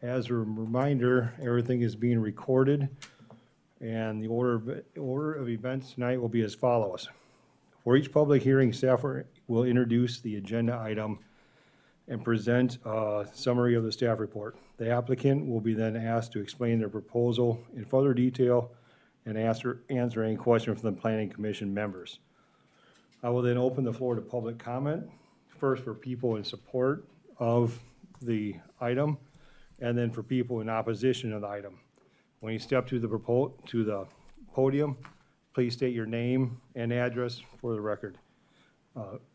As a reminder, everything is being recorded, and the order of events tonight will be as follows. For each public hearing, staff will introduce the agenda item and present a summary of the staff report. The applicant will be then asked to explain their proposal in further detail and answer any question from the Planning Commission members. I will then open the floor to public comment, first for people in support of the item, and then for people in opposition of the item. When you step to the podium, please state your name and address for the record.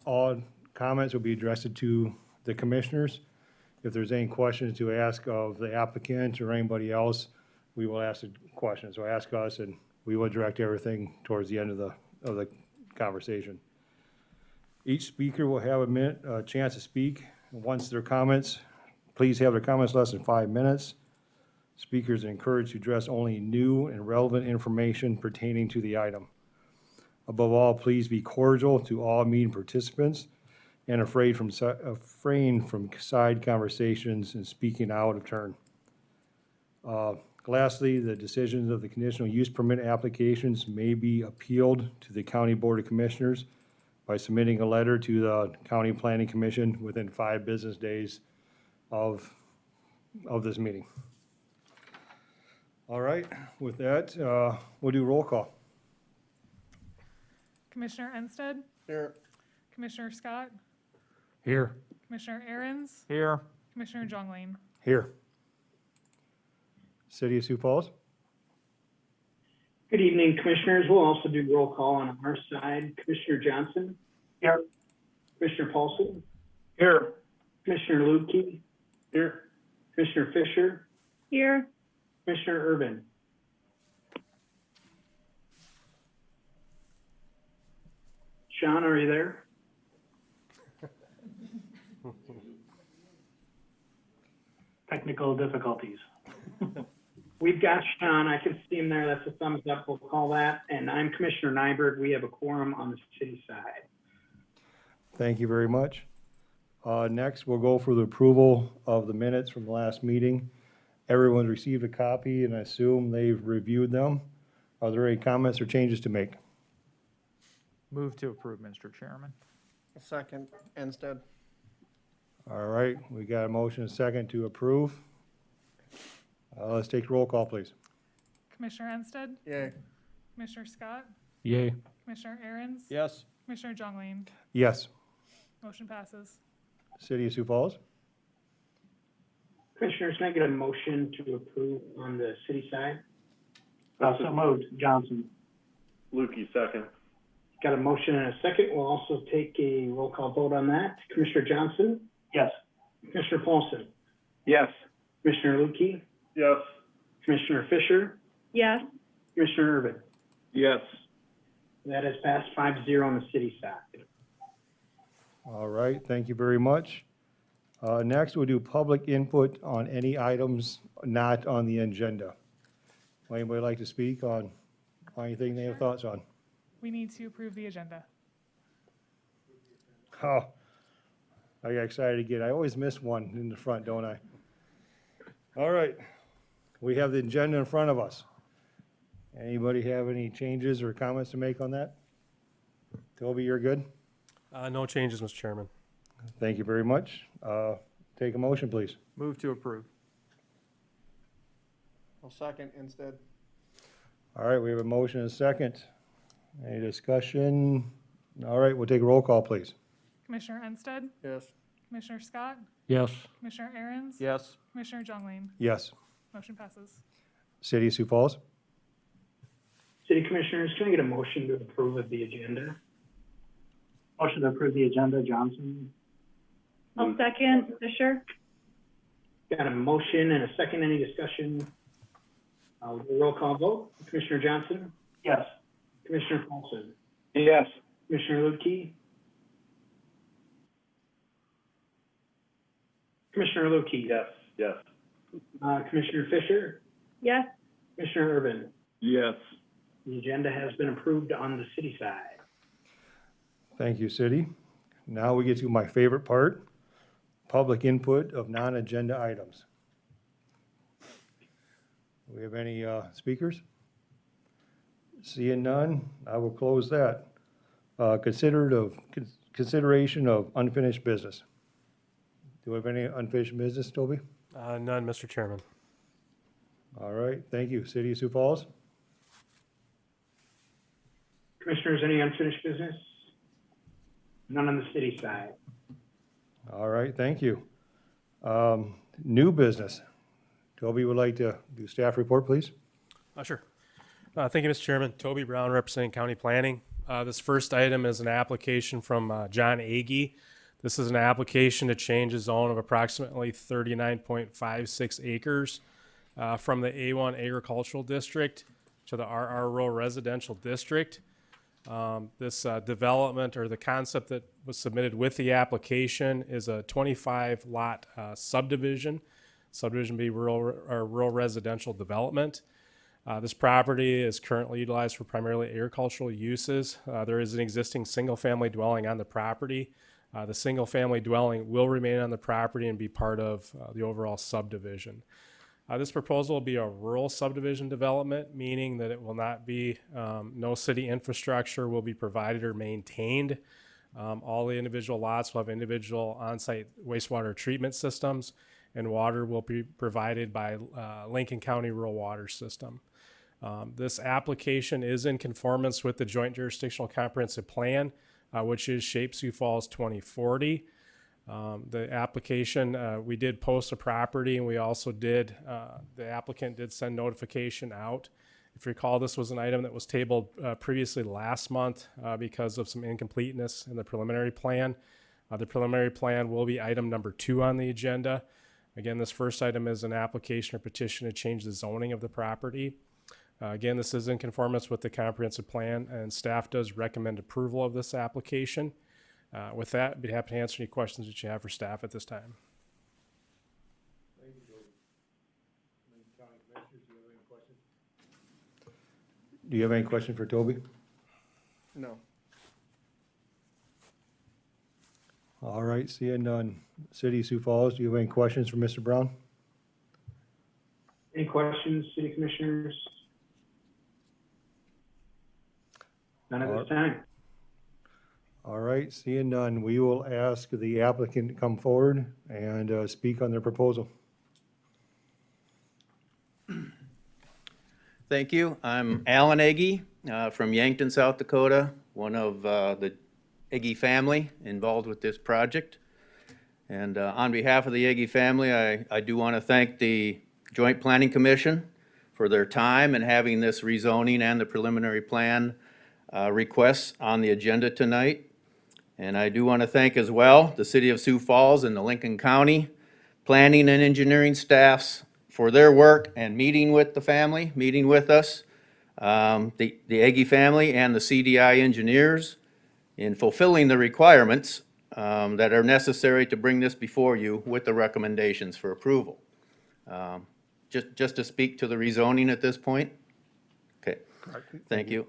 All comments will be addressed to the commissioners. If there's any questions to ask of the applicant or anybody else, we will ask the questions. So ask us, and we will direct everything towards the end of the conversation. Each speaker will have a chance to speak. Once their comments, please have their comments less than 5 minutes. Speakers are encouraged to address only new and relevant information pertaining to the item. Above all, please be cordial to all meeting participants and refrain from side conversations and speaking out of turn. Lastly, the decisions of the conditional use permit applications may be appealed to the County Board of Commissioners by submitting a letter to the County Planning Commission within 5 business days of this meeting. All right, with that, we'll do roll call. Commissioner Ensted? Here. Commissioner Scott? Here. Commissioner Aaron's? Here. Commissioner Jongling? Here. City of Sioux Falls? Good evening, Commissioners. We'll also do roll call on our side. Commissioner Johnson? Here. Commissioner Paulson? Here. Commissioner Lubke? Here. Commissioner Fisher? Here. Commissioner Urban? Sean, are you there? Technical difficulties. We've got Sean. I can see him there. That's a thumbs up. We'll call that. And I'm Commissioner Nyberg. We have a quorum on the city side. Thank you very much. Next, we'll go for the approval of the minutes from the last meeting. Everyone's received a copy, and I assume they've reviewed them. Are there any comments or changes to make? Move to approve, Mr. Chairman. Second, Ensted. All right, we got a motion and a second to approve. Let's take roll call, please. Commissioner Ensted? Yay. Commissioner Scott? Yay. Commissioner Aaron's? Yes. Commissioner Jongling? Yes. Motion passes. City of Sioux Falls? Commissioners, can I get a motion to approve on the city side? So moved. Johnson. Lukey, second. Got a motion and a second. We'll also take a roll call vote on that. Commissioner Johnson? Yes. Commissioner Paulson? Yes. Commissioner Lubke? Yes. Commissioner Fisher? Yes. Commissioner Urban? Yes. That has passed 5-0 on the city side. All right, thank you very much. Next, we'll do public input on any items not on the agenda. Would anybody like to speak on anything they have thoughts on? We need to approve the agenda. Oh, I got excited again. I always miss one in the front, don't I? All right, we have the agenda in front of us. Anybody have any changes or comments to make on that? Toby, you're good? No changes, Mr. Chairman. Thank you very much. Take a motion, please. Move to approve. I'll second Ensted. All right, we have a motion and a second. Any discussion? All right, we'll take a roll call, please. Commissioner Ensted? Yes. Commissioner Scott? Yes. Commissioner Aaron's? Yes. Commissioner Jongling? Yes. Motion passes. City of Sioux Falls? City Commissioners, can I get a motion to approve of the agenda? Motion to approve the agenda, Johnson. I'll second, Fisher. Got a motion and a second. Any discussion? I'll do a roll call vote. Commissioner Johnson? Yes. Commissioner Paulson? Yes. Commissioner Lubke? Commissioner Lubke? Yes. Yes. Commissioner Fisher? Yes. Commissioner Urban? Yes. The agenda has been approved on the city side. Thank you, City. Now we get to my favorite part, public input of non-agenda items. Do we have any speakers? Seeing none, I will close that. Consideration of unfinished business. Do we have any unfinished business, Toby? None, Mr. Chairman. All right, thank you. City of Sioux Falls? Commissioners, any unfinished business? None on the city side. All right, thank you. New business. Toby would like to do staff report, please. Sure. Thank you, Mr. Chairman. Toby Brown, representing County Planning. This first item is an application from John Agee. This is an application to change a zone of approximately 39.56 acres from the A1 Agricultural District to the RR Rural Residential District. This development, or the concept that was submitted with the application, is a 25 lot subdivision. Subdivision be rural residential development. This property is currently utilized for primarily agricultural uses. There is an existing single-family dwelling on the property. The single-family dwelling will remain on the property and be part of the overall subdivision. This proposal will be a rural subdivision development, meaning that it will not be, no city infrastructure will be provided or maintained. All the individual lots will have individual on-site wastewater treatment systems, and water will be provided by Lincoln County Rural Water System. This application is in conformance with the Joint Jurisdictional Comprehensive Plan, which is Shape Sioux Falls 2040. The application, we did post a property, and we also did, the applicant did send notification out. If you recall, this was an item that was tabled previously last month because of some incompleteness in the preliminary plan. The preliminary plan will be item number 2 on the agenda. Again, this first item is an application or petition to change the zoning of the property. Again, this is in conformance with the comprehensive plan, and staff does recommend approval of this application. With that, I'd be happy to answer any questions that you have for staff at this time. Do you have any questions for Toby? No. All right, seeing none. City of Sioux Falls, do you have any questions for Mr. Brown? Any questions, city commissioners? None at this time. All right, seeing none, we will ask the applicant to come forward and speak on their proposal. Thank you. I'm Alan Agee from Yankton, South Dakota, one of the Agee family involved with this project. And on behalf of the Agee family, I do want to thank the Joint Planning Commission for their time and having this rezoning and the preliminary plan requests on the agenda tonight. And I do want to thank as well the City of Sioux Falls and the Lincoln County planning and engineering staffs for their work and meeting with the family, meeting with us, the Agee family and the CDI engineers in fulfilling the requirements that are necessary to bring this before you with the recommendations for approval. Just to speak to the rezoning at this point? Okay, thank you.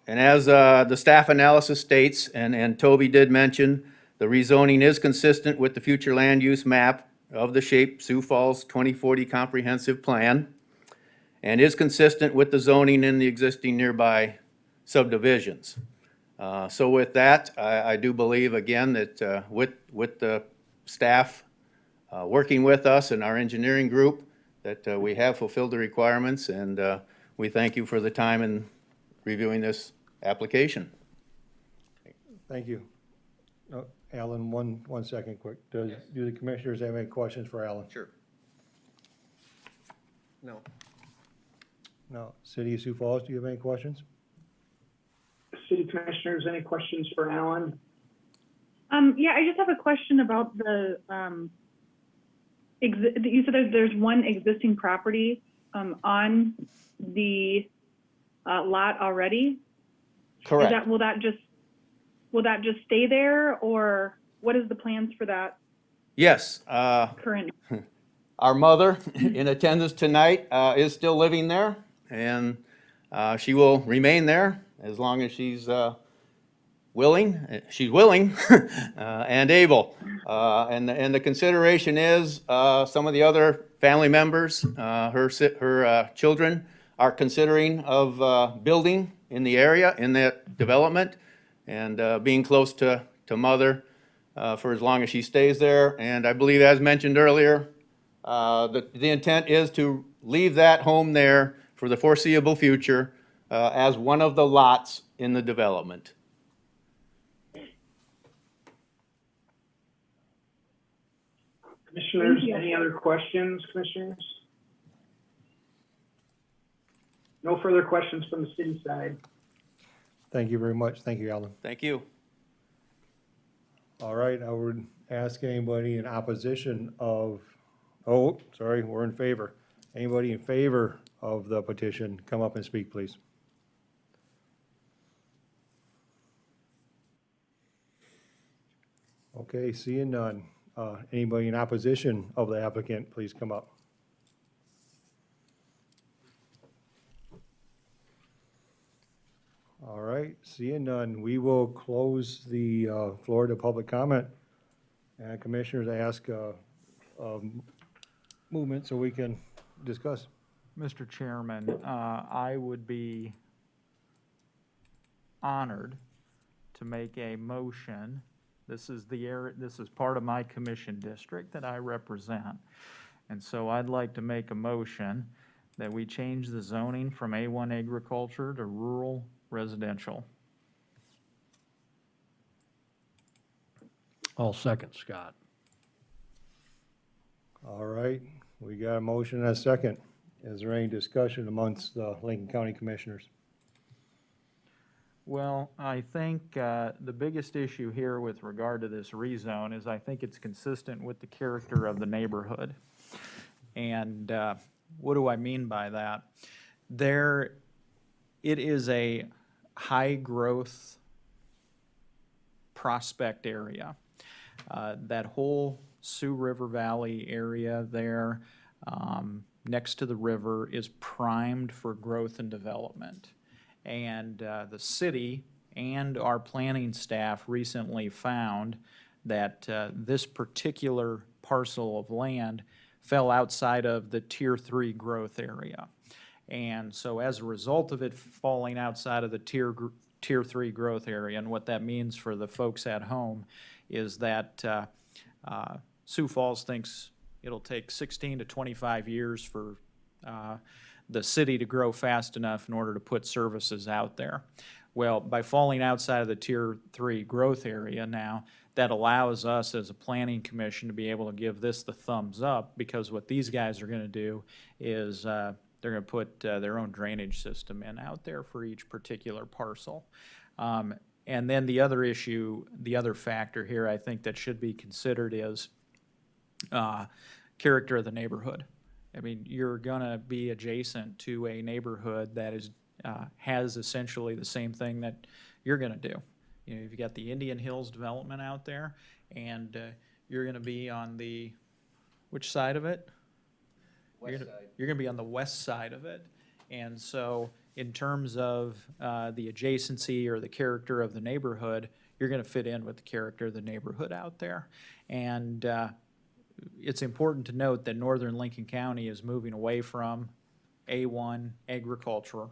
And as the staff analysis states, and Toby did mention, the rezoning is consistent with the future land use map of the Shape Sioux Falls 2040 Comprehensive Plan, and is consistent with the zoning in the existing nearby subdivisions. So with that, I do believe again that with the staff working with us and our engineering group, that we have fulfilled the requirements, and we thank you for the time in reviewing this application. Thank you. Alan, one second quick. Do the commissioners have any questions for Alan? Sure. No. No. City of Sioux Falls, do you have any questions? City commissioners, any questions for Alan? Yeah, I just have a question about the, you said there's one existing property, on the, lot already? Correct. Will that just stay there, or what is the plans for that Yes. current? Our mother in attendance tonight is still living there, and she will remain there as long as she's she's willing and able. And the consideration is some of the other family members, her children are considering of building in the area, in that development, and being close to mother for as long as she stays there. And I believe, as mentioned earlier, the intent is to leave that home there for the foreseeable future as one of the lots in the development. Commissioners, Thank you. any other questions, commissioners? No further questions from the city side. Thank you very much. Thank you, Alan. Thank you. All right, I would ask anybody in opposition of, we're in favor. Anybody in favor of the petition, come up and speak, please. Okay, seeing none. Anybody in opposition of the applicant, please come up. All right, seeing none, we will close the floor to public comment. And commissioners, ask movement so we can discuss. Mr. Chairman, I would be honored to make a motion. This is part of my commission district that I represent. And so I'd like to make a motion that we change the zoning from A1 agriculture to rural residential. I'll second Scott. All right, we got a motion and a second. Is there any discussion amongst the Lincoln County Commissioners? Well, I think the biggest issue here with regard to this rezone is I think it's consistent with the character of the neighborhood. And what do I mean by that? It is a high-growth prospect area. That whole Sioux River Valley area there, next to the river, is primed for growth and development. And the city and our planning staff recently found that this particular parcel of land fell outside of the Tier 3 growth area. And so as a result of it falling outside of the Tier 3 growth area, and what that means for the folks at home is that Sioux Falls thinks it'll take 16 to 25 years for the city to grow fast enough in order to put services out there. Well, by falling outside of the Tier 3 growth area now, that allows us as a planning commission to be able to give this the thumbs up, because what these guys are going to do is they're going to put their own drainage system in out there for each particular parcel. And then the other issue, the other factor here I think that should be considered is character of the neighborhood. I mean, you're going to be adjacent to a neighborhood that is has essentially the same thing that you're going to do. You know, you've got the Indian Hills development out there, and you're going to be on the, which side of it? You're going to be on the west side of it. And so in terms of the adjacency or the character of the neighborhood, you're going to fit in with the character of the neighborhood out there. And it's important to note that northern Lincoln County is moving away from A1 agriculture.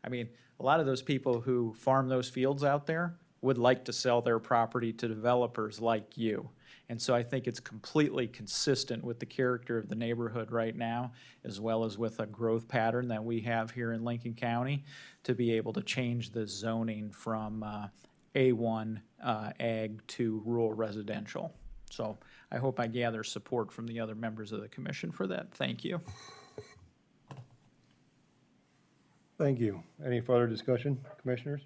I mean, a lot of those people who farm those fields out there would like to sell their property to developers like you. And so I think it's completely consistent with the character of the neighborhood right now, as well as with a growth pattern that we have here in Lincoln County, to be able to change the zoning from A1 ag to rural residential. So I hope I gather support from the other members of the commission for that. Thank you. Thank you. Any further discussion, commissioners?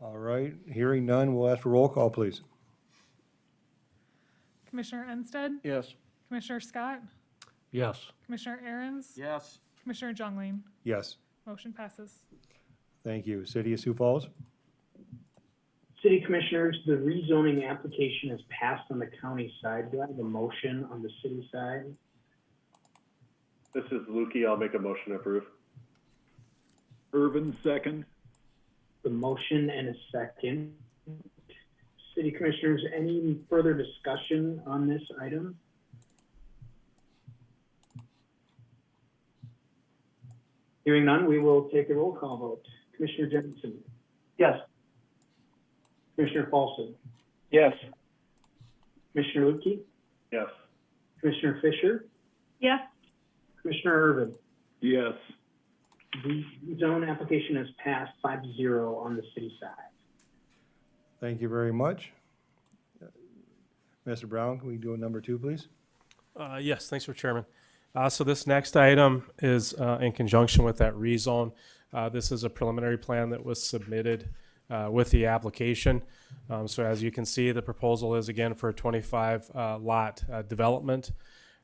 All right, hearing none, we'll ask for roll call, please. Commissioner Ensted, Yes. Commissioner Scott, Yes. Commissioner Aaron's, Yes. Commissioner Jungling. Yes, Motion passes. thank you. City of Sioux Falls? City Commissioners, the rezoning application is passed on the county side. Do I have a motion on the city side? This is Lukey. I'll make a motion to approve. Irvin, second. the motion and a second. City Commissioners, any further discussion on this item? Hearing none, we will take a roll call vote. Commissioner Jensen, Yes. Commissioner Paulson, Yes. Commissioner Lukey, Yes. Commissioner Fisher, Yes. Commissioner Irvin. Yes. The zone application has passed 5-0 on the city side. Thank you very much. Mr. Brown, can we do a number 2, please? Yes, thanks for Chairman. So this next item is in conjunction with that rezone. This is a preliminary plan that was submitted with the application. So as you can see, the proposal is again for a 25 lot development.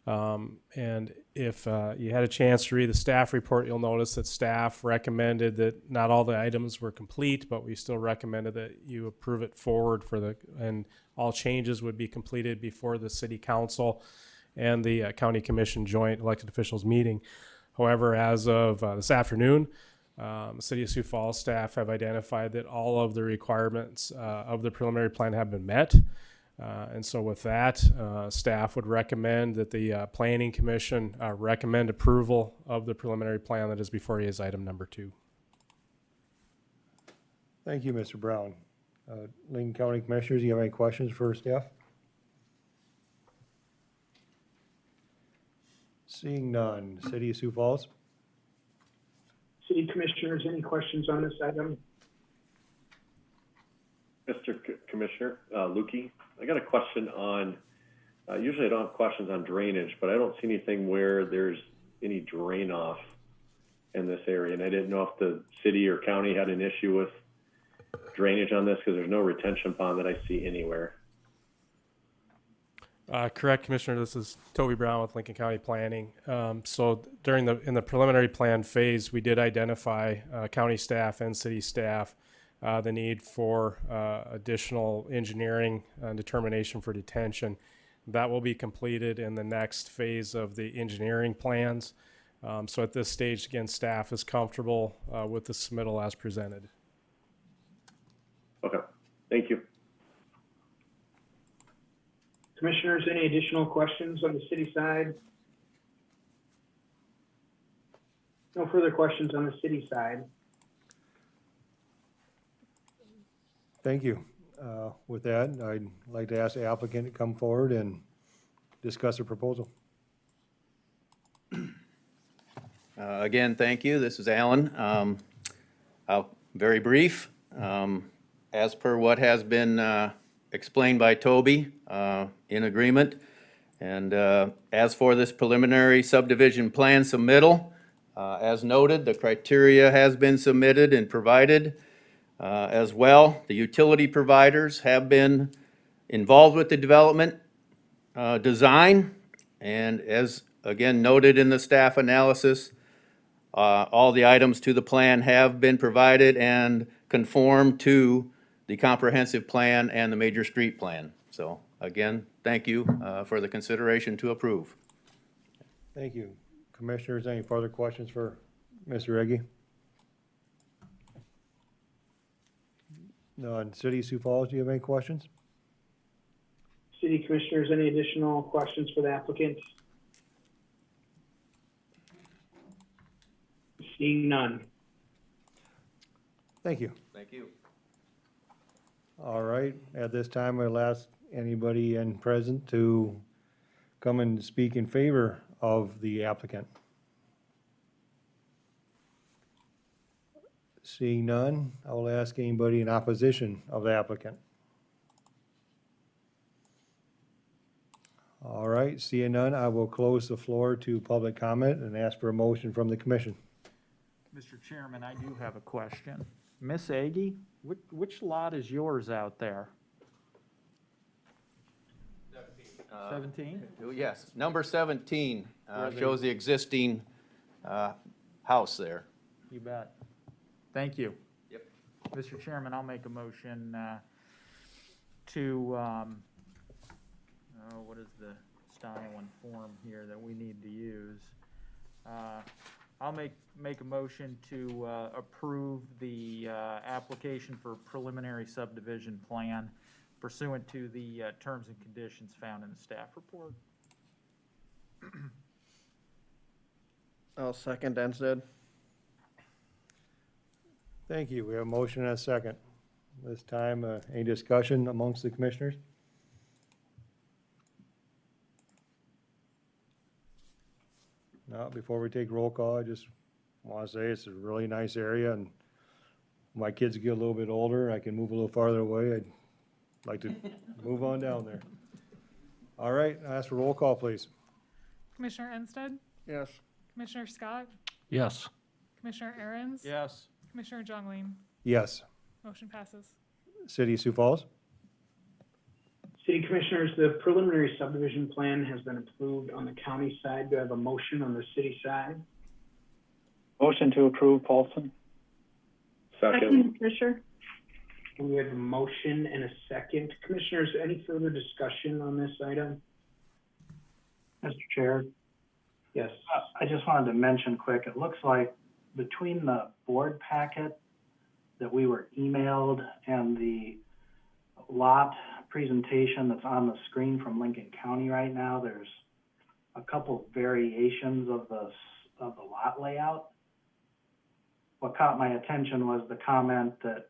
And if you had a chance to read the staff report, you'll notice that staff recommended that not all the items were complete, but we still recommended that you approve it forward and all changes would be completed before the city council and the county commission joint elected officials meeting. However, as of this afternoon, the City of Sioux Falls staff have identified that all of the requirements of the preliminary plan have been met. And so with that, staff would recommend that the Planning Commission recommend approval of the preliminary plan that is before you as item number 2. Thank you, Mr. Brown. Lincoln County Commissioners, do you have any questions for staff? Seeing none. City of Sioux Falls? City Commissioners, any questions on this item? Mr. Commissioner, Lukey, I got a question on, usually I don't have questions on drainage, but I don't see anything where there's any drain off in this area. And I didn't know if the city or county had an issue with drainage on this because there's no retention pond that I see anywhere. Correct, Commissioner. This is Toby Brown with Lincoln County Planning. So in the preliminary plan phase, we did identify county staff and city staff the need for additional engineering determination for detention. That will be completed in the next phase of the engineering plans. So at this stage, again, staff is comfortable with the submittal as presented. Okay, thank you. Commissioners, any additional questions on the city side? No further questions on the city side. Thank you. With that, I'd like to ask the applicant to come forward and discuss the proposal. Again, thank you. This is Alan. Very brief. As per what has been explained by Toby, in agreement. And as for this preliminary subdivision plan submittal, as noted, the criteria has been submitted and provided as well. The utility providers have been involved with the development design. And as again noted in the staff analysis, all the items to the plan have been provided and conform to the comprehensive plan and the major street plan. So again, thank you for the consideration to approve. Thank you. Commissioners, any further questions for Mr. Eggy? None. City of Sioux Falls, do you have any questions? City Commissioners, any additional questions for the applicant? Seeing none. Thank you. Thank you. All right, at this time, I'll ask anybody in present to come and speak in favor of the applicant. Seeing none, I will ask anybody in opposition of the applicant. All right, seeing none, I will close the floor to public comment and ask for a motion from the commission. Mr. Chairman, I do have a question. Miss Aggie, which lot is yours out there? 17? Yes, number 17 shows the existing house there. You bet. Thank you. Yep. Mr. Chairman, I'll make a motion to, what is the style and form here that we need to use? I'll make a motion to approve the application for preliminary subdivision plan pursuant to the terms and conditions found in the staff report. I'll second Anstead. Thank you. We have a motion and a second. This time, any discussion amongst the commissioners? No, before we take roll call, I just want to say it's a really nice area, and when my kids get a little bit older, I can move a little farther away. I'd like to move on down there. All right, I ask for roll call, please. Commissioner Ensted, Yes. Commissioner Scott, Yes. Commissioner Aaron's, Yes. Commissioner Jungling. Yes. Motion passes. City of Sioux Falls? City Commissioners, the preliminary subdivision plan has been approved on the county side. Do I have a motion on the city side? Motion to approve, Paulson. Second. Fisher. We have a motion and a second. Commissioners, any further discussion on this item? Mr. Chair, Yes. I just wanted to mention quick, it looks like between the board packet that we were emailed and the lot presentation that's on the screen from Lincoln County right now, there's a couple variations of the lot layout. What caught my attention was the comment that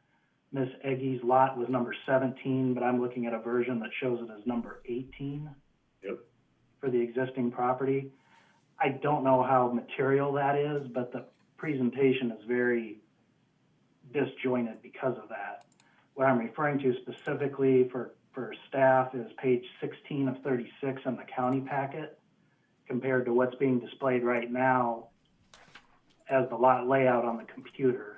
Miss Eggy's lot was number 17, but I'm looking at a version that shows it as number 18. Yep. For the existing property. I don't know how material that is, but the presentation is very disjointed because of that. What I'm referring to specifically for staff is page 16 of 36 in the county packet compared to what's being displayed right now as the lot layout on the computer.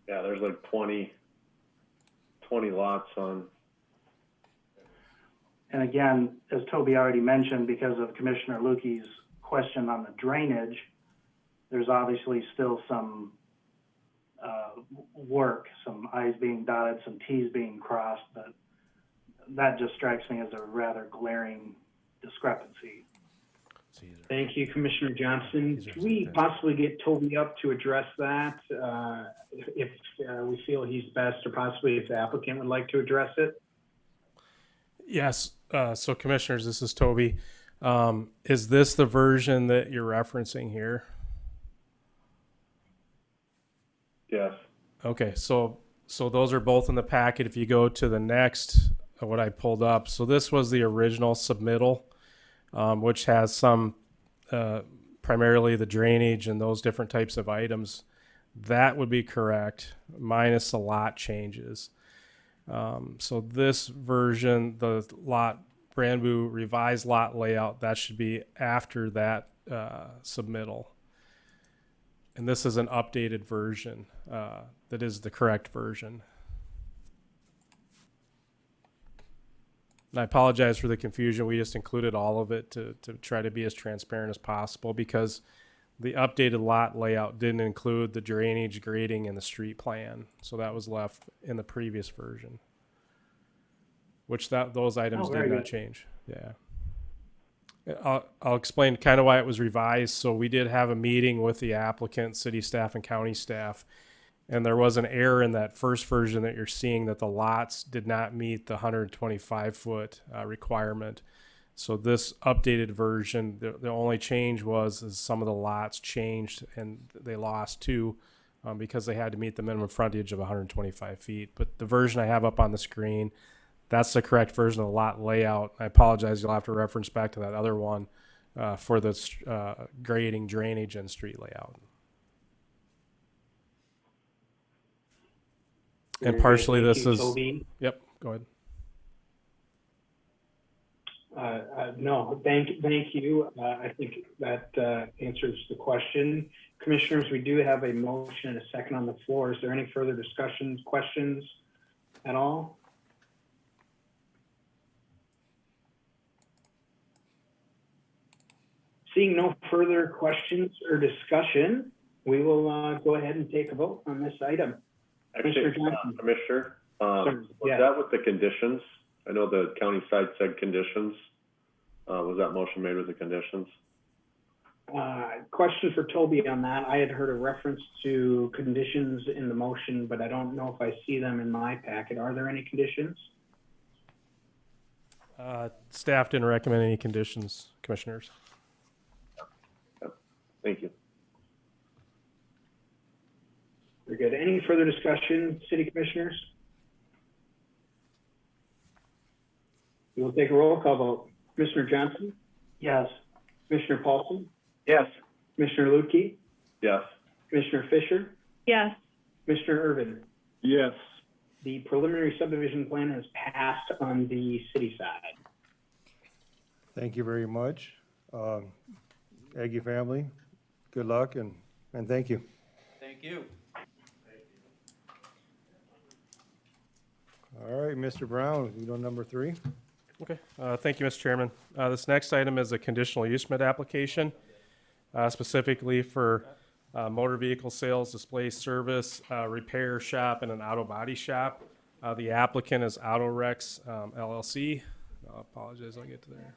Yeah, there's like 20 lots on. And again, as Toby already mentioned, because of Commissioner Lukey's question on the drainage, there's obviously still some work, some I's being dotted, some T's being crossed, but that just strikes me as a rather glaring discrepancy. Thank you, Commissioner Johnson. Can we possibly get Toby up to address that if we feel he's best, or possibly if the applicant would like to address it? Yes. So commissioners, this is Toby. Is this the version that you're referencing here? Yes. Okay, so those are both in the packet. If you go to the next, what I pulled up, so this was the original submittal, which has some, primarily the drainage and those different types of items. That would be correct, minus the lot changes. So this version, the brand new revised lot layout, that should be after that submittal. And this is an updated version that is the correct version. And I apologize for the confusion. We just included all of it to try to be as transparent as possible, because the updated lot layout didn't include the drainage, grading, and the street plan. So that was left in the previous version, which those items did not change. Yeah. I'll explain kind of why it was revised. So we did have a meeting with the applicant, city staff, and county staff, and there was an error in that first version that you're seeing, that the lots did not meet the 125-foot requirement. So this updated version, the only change was some of the lots changed, and they lost 2 because they had to meet the minimum frontage of 125 feet. But the version I have up on the screen, that's the correct version of the lot layout. I apologize, you'll have to reference back to that other one for the grading, drainage, and street layout. And partially this is, yep, go ahead. No, thank you. I think that answers the question. Commissioners, we do have a motion and a second on the floor. Is there any further discussions, questions at all? Seeing no further questions or discussion, we will go ahead and take a vote on this item. Actually, Commissioner, Sorry, was yeah. that with the conditions? I know the county side said conditions. Was that motion made with the conditions? Question for Toby on that. I had heard a reference to conditions in the motion, but I don't know if I see them in my packet. Are there any conditions? Staff didn't recommend any conditions, Commissioners. Thank you. Very good. Any further discussion, city commissioners? We will take a roll call vote. Commissioner Johnson, Yes. Commissioner Paulson, Yes. Commissioner Lutke, Yes. Commissioner Fisher, Yes. Commissioner Irvin. Yes. The preliminary subdivision plan has passed on the city side. Thank you very much. Aggie family, good luck and thank you. Thank you. All right, Mr. Brown, you know number 3? Okay, thank you, Mr. Chairman. This next item is a conditional use permit application, specifically for motor vehicle sales, display service, repair shop, and an auto body shop. The applicant is Autorex LLC. I apologize, I'll get to there.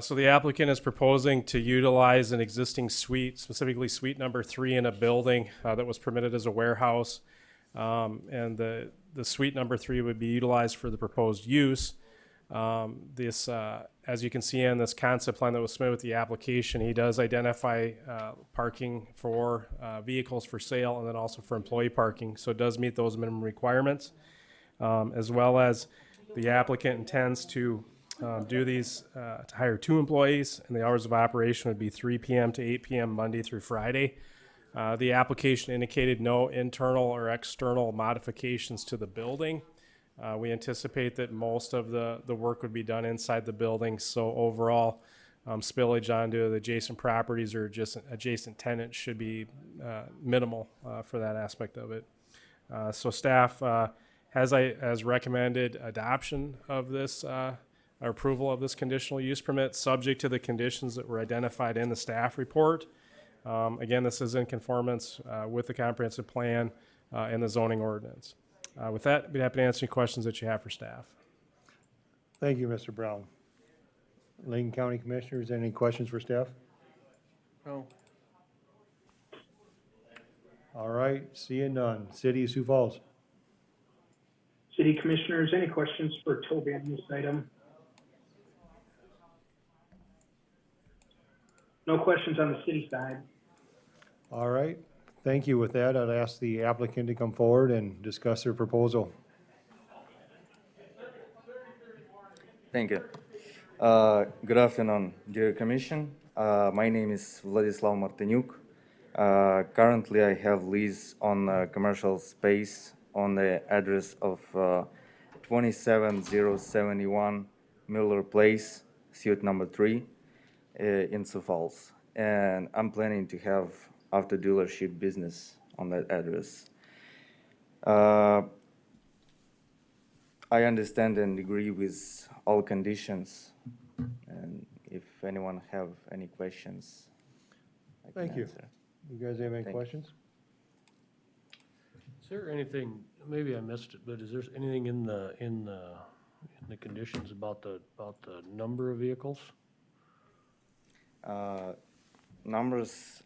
So the applicant is proposing to utilize an existing suite, specifically suite number 3 in a building that was permitted as a warehouse. And the suite number 3 would be utilized for the proposed use. As you can see in this concept plan that was submitted with the application, he does identify parking for vehicles for sale and then also for employee parking. So it does meet those minimum requirements, as well as the applicant intends to do these to hire 2 employees, and the hours of operation would be 3 p.m. to 8 p.m. Monday through Friday. The application indicated no internal or external modifications to the building. We anticipate that most of the work would be done inside the building, so overall spillage onto the adjacent properties or just adjacent tenants should be minimal for that aspect of it. So staff has recommended adoption of this or approval of this conditional use permit, subject to the conditions that were identified in the staff report. Again, this is in conformance with the comprehensive plan and the zoning ordinance. With that, I'd be happy to answer any questions that you have for staff. Thank you, Mr. Brown. Lincoln County Commissioners, any questions for staff? No. All right, seeing none. City of Sioux Falls. City commissioners, any questions for Toby on this item? No questions on the city side. All right, thank you. With that, I'd ask the applicant to come forward and discuss their proposal. Thank you. Good afternoon, dear Commission. My name is Vladislav Martinyuk. Currently, I have lease on commercial space on the address of 27071 Miller Place, suite number 3 in Sioux Falls. And I'm planning to have auto dealership business on that address. I understand and agree with all conditions, and if anyone have any questions, I can Thank you. answer. You guys have any Thank you. questions? Is there anything, maybe I missed it, but is there anything in the conditions about the number of vehicles? Numbers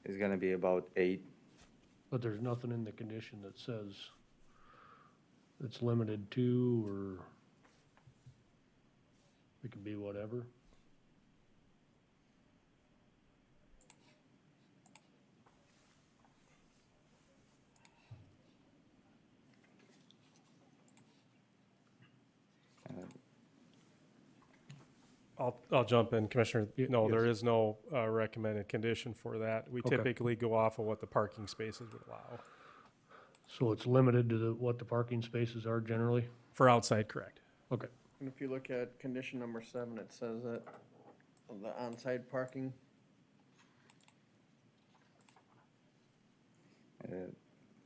is gonna be about 8. But there's nothing in the condition that says it's limited to, or it could be whatever? I'll jump in, Commissioner. No, there Yes. is no recommended condition for that. We Okay. typically go off of what the parking spaces would allow. So it's limited to what the parking spaces are generally? For outside, correct. Okay. And if you look at condition number 7, it says that the on-site parking.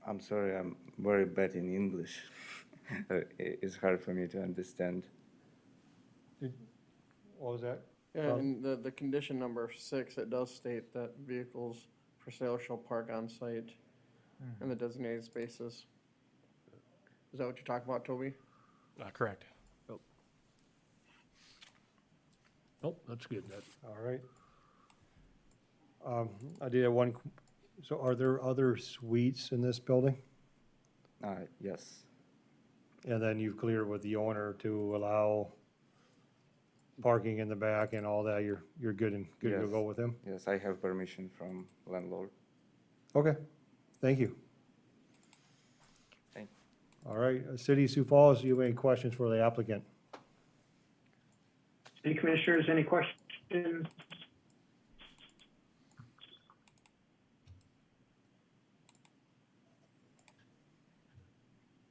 I'm sorry, I'm very bad in English. It's hard for me to understand. What was that? Yeah, and the condition number 6, it does state that vehicles for sale shall park on site in the designated spaces. Is that what you're talking about, Toby? Correct. Nope, that's good. That, All right. I did have one, so are there other suites in this building? Yes, And then you've cleared with the owner to allow parking in the back and all that, you're good and good to Yes. go with him? yes, I have permission from landlord. Okay, thank you. Thank All right, City of Sioux Falls, do you have any questions for the applicant? City Commissioners, any questions?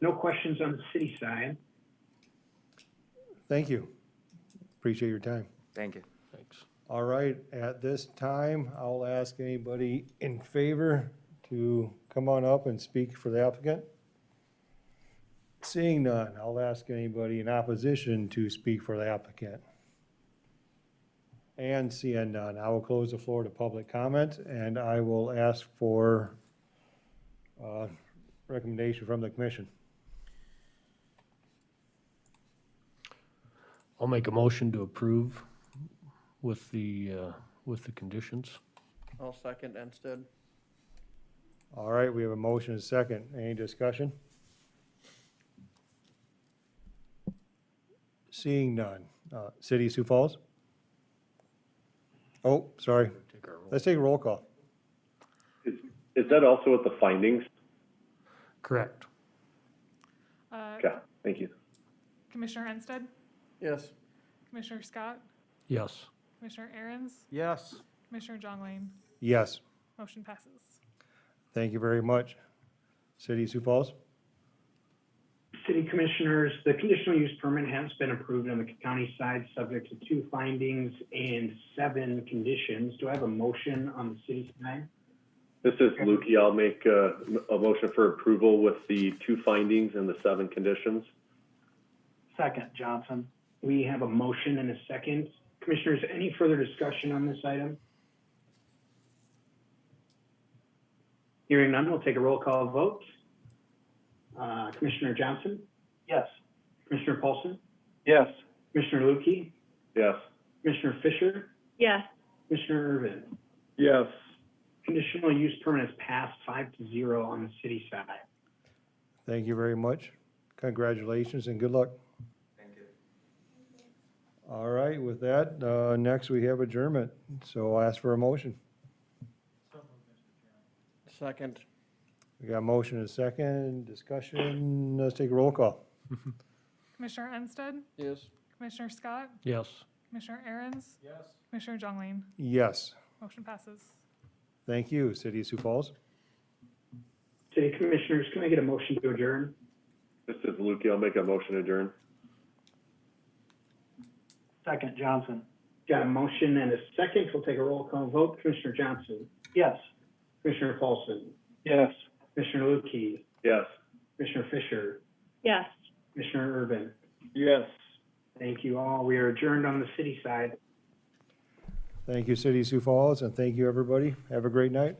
No questions on the city side. Thank you. Appreciate your time. Thank you. thanks. All right, at this time, I'll ask anybody in favor to come on up and speak for the applicant. Seeing none, I'll ask anybody in opposition to speak for the applicant. And seeing none, I will close the floor to public comment, and I will ask for recommendation from the commission. I'll make a motion to approve with the conditions. I'll second Ensted. All right, we have a motion and a second. Any discussion? Seeing none. City of Sioux Falls? Oh, sorry. Take our roll. Let's take a roll call. Is that also with the findings? Correct. Okay, thank you. Commissioner Ensted, Yes. Commissioner Scott, Yes. Commissioner Aaron's, Yes. Commissioner Jongling. Yes, Motion passes. thank you very much. City of Sioux Falls? City Commissioners, the conditional use permit has been approved on the county side, subject to 2 findings and 7 conditions. Do I have a motion on the city side? This is Lukey. I'll make a motion for approval with the 2 findings and the 7 conditions. Second, Johnson. We have a motion and a second. Commissioners, any further discussion on this item? Hearing none, we'll take a roll call vote. Commissioner Johnson, Yes. Commissioner Paulson, Yes. Commissioner Lukey, Yes. Commissioner Fisher, Yes. Commissioner Irvin. Yes. Conditional use permit is passed 5-0 on the city side. Thank you very much. Congratulations and good luck. Thank you. All right, with that, next we have adjournment. So I'll ask for a motion. Second. We got a motion and a second, discussion, let's take a roll call. Commissioner Ensted, Yes. Commissioner Scott, Yes. Commissioner Aaron's, Yes. Commissioner Jongling. Yes, Motion passes. thank you, City of Sioux Falls. City Commissioners, can I get a motion to adjourn? This is Lukey. I'll make a motion to adjourn. Second, Johnson. Got a motion and a second. We'll take a roll call vote. Commissioner Johnson, Yes. Commissioner Paulson, Yes. Commissioner Lukey, Yes. Commissioner Fisher, Yes. Commissioner Irvin. Yes. Thank you all. We are adjourned on the city side. Thank you, City of Sioux Falls, and thank you, everybody. Have a great night.